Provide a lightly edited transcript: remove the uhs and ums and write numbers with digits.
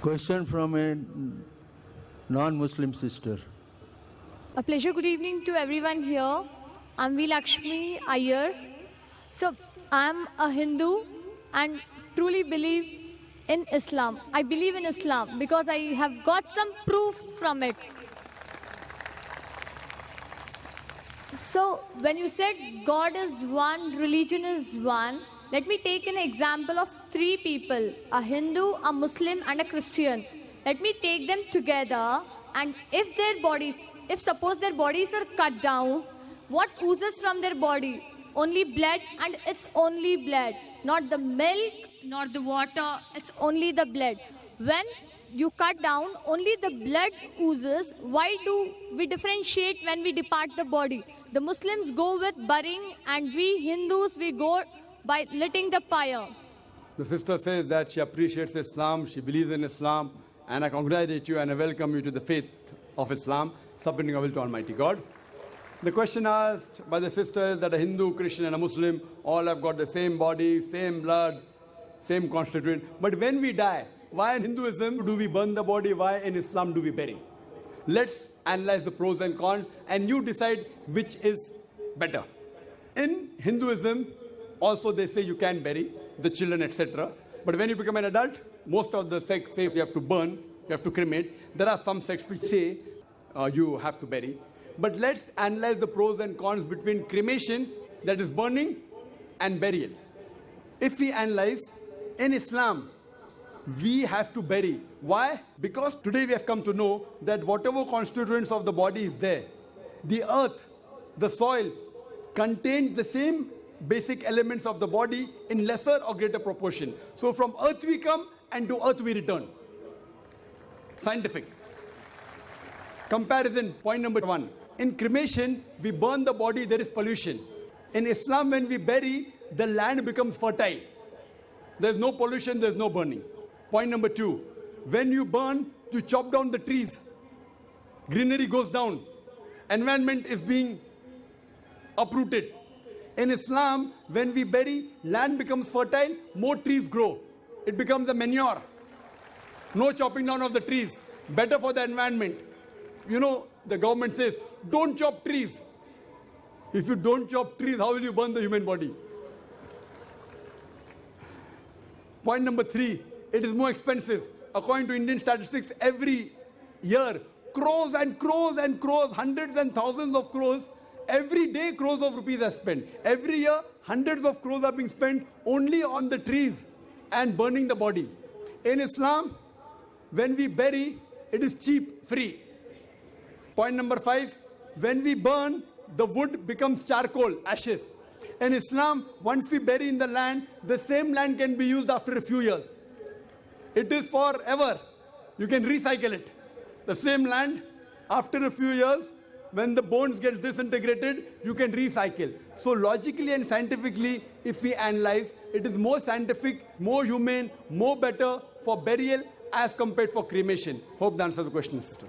Question from a non-Muslim sister. A pleasure. Good evening to everyone here. I'm V. Lakshmi Iyer. So, I'm a Hindu and truly believe in Islam. I believe in Islam because I have got some proof from it. So, when you said God is one, religion is one, let me take an example of three people, a Hindu, a Muslim and a Christian. Let me take them together, and if suppose their bodies are cut down, what oozes from their body? Only blood, and it's only blood. Not the milk, not the water, it's only the blood. When you cut down, only the blood oozes. Why do we differentiate when we depart the body? The Muslims go with burying, and we Hindus, we go by lighting the fire. The sister says that she appreciates Islam, she believes in Islam, and I congratulate you and I welcome you to the faith of Islam, submitting our will to Almighty God. The question asked by the sister is that a Hindu, Christian and a Muslim all have got the same body, same blood, same constituent. But when we die, why in Hinduism do we burn the body? Why in Islam do we bury? Let's analyze the pros and cons and you decide which is better. In Hinduism, also they say you can bury the children, etc. But when you become an adult, most of the sects say you have to burn, you have to cremate. There are some sects which say you have to bury. But let's analyze the pros and cons between cremation, that is burning, and burial. If we analyze, in Islam, we have to bury. Why? Because today we have come to know that whatever constituents of the body is there, the earth, the soil, contains the same basic elements of the body in lesser or greater proportion. So from earth we come and to earth we return. Scientific. Comparison, point number one. In cremation, we burn the body, there is pollution. In Islam, when we bury, the land becomes fertile. There's no pollution, there's no burning. Point number two. When you burn, you chop down the trees. Greenery goes down. Environment is being uprooted. In Islam, when we bury, land becomes fertile, more trees grow. It becomes a manure. No chopping down of the trees. Better for the environment. You know, the government says, don't chop trees. If you don't chop trees, how will you burn the human body? Point number three, it is more expensive. According to Indian statistics, every year, crores and crores and crores, hundreds and thousands of crores, every day crores of rupees are spent. Every year, hundreds of crores are being spent only on the trees and burning the body. In Islam, when we bury, it is cheap, free. Point number five, when we burn, the wood becomes charcoal, ashes. In Islam, once we bury in the land, the same land can be used after a few years. It is forever. You can recycle it. The same land, after a few years, when the bones get disintegrated, you can recycle. So logically and scientifically, if we analyze, it is more scientific, more humane, more better for burial as compared for cremation. Hope that answers the question, sister.